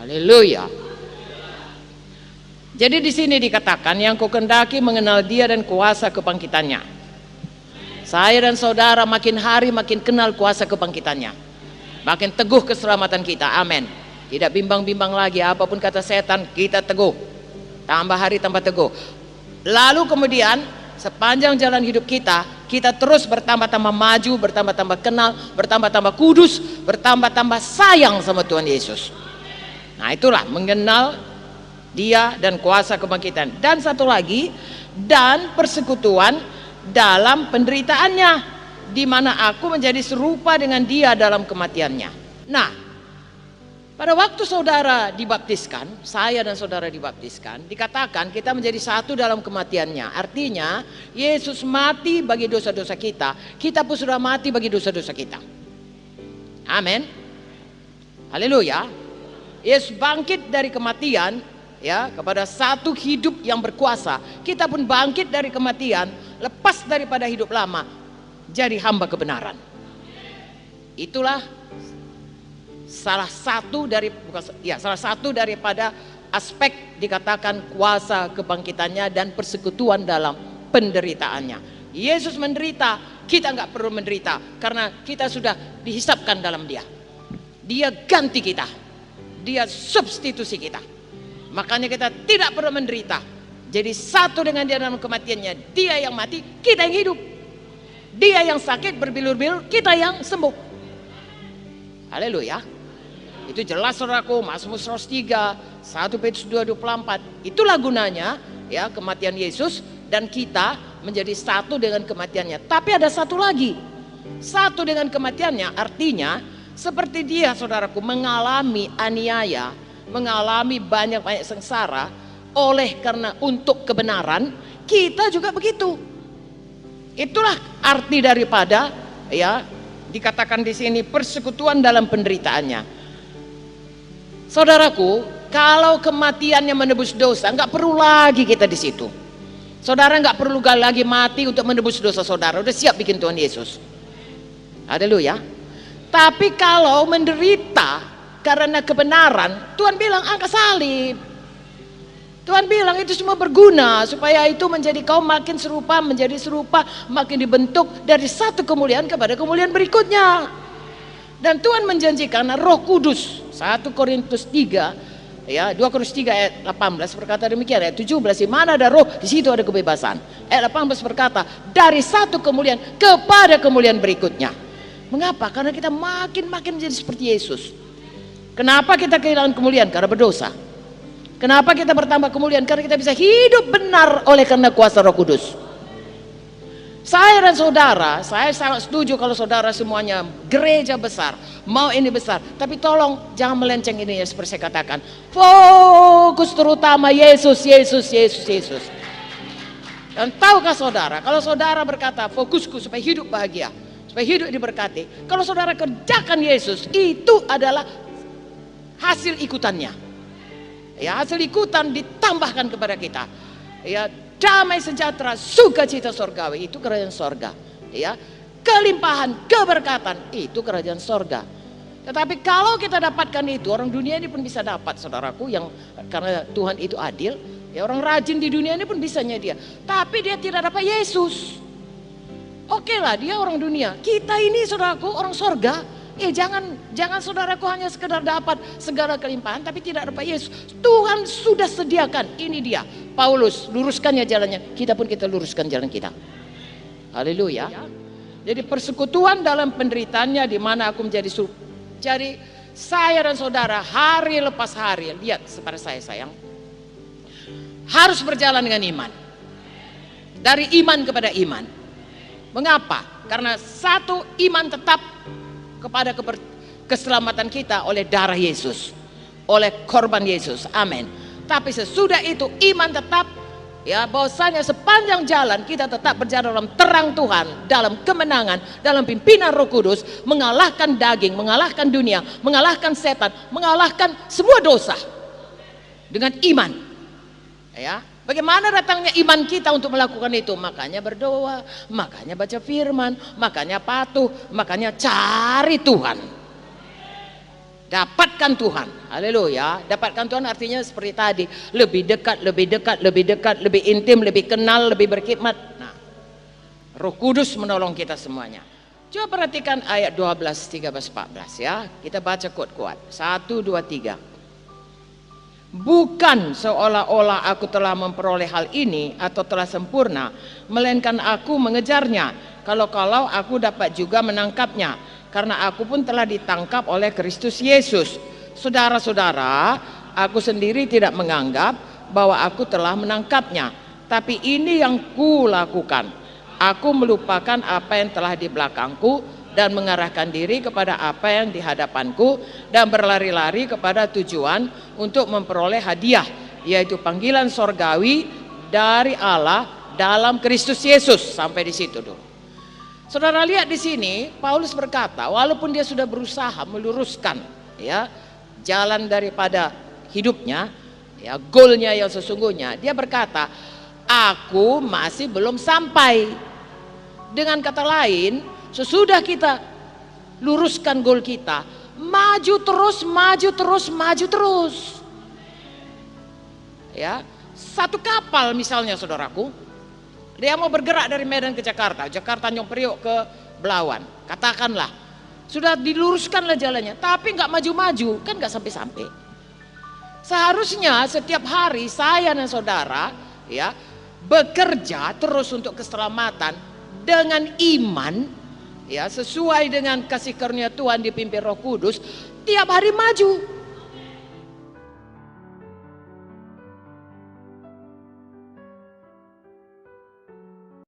Haleluya. Jadi di sini dikatakan yang kukendaki mengenal Dia dan kuasa kebangkitannya. Saya dan saudara makin hari makin kenal kuasa kebangkitannya. Makin teguh keselamatan kita. Amin. Tidak bimbang-bimbang lagi apapun kata setan, kita teguh. Tambah hari tambah teguh. Lalu kemudian sepanjang jalan hidup kita terus bertambah-tambah maju, bertambah-tambah kenal, bertambah-tambah kudus, bertambah-tambah sayang sama Tuhan Yesus. Nah, itulah mengenal Dia dan kuasa kebangkitan. Dan satu lagi, dan persekutuan dalam penderitaannya, di mana aku menjadi serupa dengan Dia dalam kematiannya. Nah, pada waktu saudara dibaptiskan, saya dan saudara dibaptiskan, dikatakan kita menjadi satu dalam kematiannya. Artinya Yesus mati bagi dosa-dosa kita, kita pun sudah mati bagi dosa-dosa kita. Amin. Haleluya. Yesus bangkit dari kematian, ya, kepada satu hidup yang berkuasa. Kita pun bangkit dari kematian, lepas daripada hidup lama, jadi hamba kebenaran. Itulah salah satu daripada aspek dikatakan kuasa kebangkitannya dan persekutuan dalam penderitaannya. Yesus menderita, kita nggak perlu menderita karena kita sudah dihisapkan dalam Dia. Dia ganti kita, Dia substitusi kita. Makanya kita tidak perlu menderita. Jadi satu dengan Dia dalam kematiannya. Dia yang mati, kita yang hidup. Dia yang sakit berbilur-bilur, kita yang sembuh. Haleluya. Itu jelas saudaraku, Mazmur 103, 1 Petrus 2:24. Itulah gunanya, ya, kematian Yesus, dan kita menjadi satu dengan kematiannya. Tapi ada satu lagi. Satu dengan kematiannya artinya seperti Dia, saudaraku, mengalami aniaya, mengalami banyak-banyak sengsara oleh karena untuk kebenaran, kita juga begitu. Itulah arti daripada, ya, dikatakan di sini persekutuan dalam penderitaannya. Saudaraku, kalau kematiannya menebus dosa, nggak perlu lagi kita di situ. Saudara nggak perlu lagi mati untuk menebus dosa saudara. Udah siap bikin Tuhan Yesus. Haleluya. Tapi kalau menderita karena kebenaran, Tuhan bilang angkat salib. Tuhan bilang itu semua berguna supaya itu menjadi kau makin serupa, menjadi serupa, makin dibentuk dari satu kemuliaan kepada kemuliaan berikutnya. Dan Tuhan menjanjikan Roh Kudus. 1 Korintus 3, ya, 2 Korintus 3 ayat 18 berkata demikian. Ayat 17, di mana ada roh, di situ ada kebebasan. Ayat 18 berkata, dari satu kemuliaan kepada kemuliaan berikutnya. Mengapa? Karena kita makin menjadi seperti Yesus. Kenapa kita kehilangan kemuliaan? Karena berdosa. Kenapa kita bertambah kemuliaan? Karena kita bisa hidup benar oleh karena kuasa Roh Kudus. Saya dan saudara, saya sangat setuju kalau saudara semuanya gereja besar, mau ini besar, tapi tolong jangan melenceng ini, ya, seperti saya katakan, fokus terutama Yesus. Dan tahukah saudara, kalau saudara berkata fokusku supaya hidup bahagia, supaya hidup diberkati, kalau saudara kerjakan Yesus, itu adalah hasil ikutannya, ya, hasil ikutan ditambahkan kepada kita, ya. Damai sejahtera, sukacita sorgawi, itu kerajaan sorga, ya. Kelimpahan, keberkatan, itu kerajaan sorga. Tetapi kalau kita dapatkan itu, orang dunia ini pun bisa dapat, saudaraku, yang karena Tuhan itu adil, ya, orang rajin di dunia ini pun bisanya dia. Tapi dia tidak dapat Yesus. Oke lah, dia orang dunia. Kita ini, saudaraku, orang sorga. Jangan saudaraku hanya sekedar dapat segala kelimpahan tapi tidak dapat Yesus. Tuhan sudah sediakan. Ini dia Paulus, luruskannya jalannya, kita luruskan jalan kita. Haleluya. Jadi persekutuan dalam penderitaannya, di mana aku menjadi Jadi saya dan saudara hari lepas hari, lihat kepada saya sayang, harus berjalan dengan iman. Dari iman kepada iman. Mengapa? Karena satu, iman tetap kepada keselamatan kita oleh darah Yesus, oleh korban Yesus. Amin. Tapi sesudah itu iman tetap, ya, bahwasanya sepanjang jalan kita tetap berjalan dalam terang Tuhan, dalam kemenangan, dalam pimpinan Roh Kudus, mengalahkan daging, mengalahkan dunia, mengalahkan setan, mengalahkan semua dosa dengan iman. Ya, bagaimana datangnya iman kita untuk melakukan itu? Makanya berdoa, makanya baca firman, makanya patuh, makanya cari Tuhan. Dapatkan Tuhan. Haleluya. Dapatkan Tuhan artinya seperti tadi, lebih dekat, lebih dekat, lebih dekat, lebih intim, lebih kenal, lebih berkhidmat. Nah, Roh Kudus menolong kita semuanya. Coba perhatikan ayat 12, 13, 14 ya. Kita baca kuat-kuat. 1, 2, 3. Bukan seolah-olah aku telah memperoleh hal ini atau telah sempurna, melainkan aku mengejarnya. Kalau-kalau aku dapat juga menangkapnya, karena aku pun telah ditangkap oleh Kristus Yesus. Saudara-saudara, aku sendiri tidak menganggap bahwa aku telah menangkapnya, tapi ini yang kulakukan. Aku melupakan apa yang telah di belakangku dan mengarahkan diri kepada apa yang di hadapanku dan berlari-lari kepada tujuan untuk memperoleh hadiah, yaitu panggilan sorgawi dari Allah dalam Kristus Yesus. Sampai di situ dulu. Saudara lihat di sini, Paulus berkata, walaupun dia sudah berusaha meluruskan ya jalan daripada hidupnya, ya goalnya yang sesungguhnya, dia berkata, aku masih belum sampai. Dengan kata lain, sesudah kita luruskan goal kita, maju terus, maju terus, maju terus. Ya, satu kapal misalnya saudaraku, dia mau bergerak dari Medan ke Jakarta, Jakarta Tanjung Priok ke Belawan, katakanlah, sudah diluruskanlah jalannya, tapi nggak maju-maju, kan nggak sampai-sampai. Seharusnya setiap hari saya dan saudara, ya, bekerja terus untuk keselamatan dengan iman, ya, sesuai dengan kasih karunia Tuhan dipimpin Roh Kudus, tiap hari maju.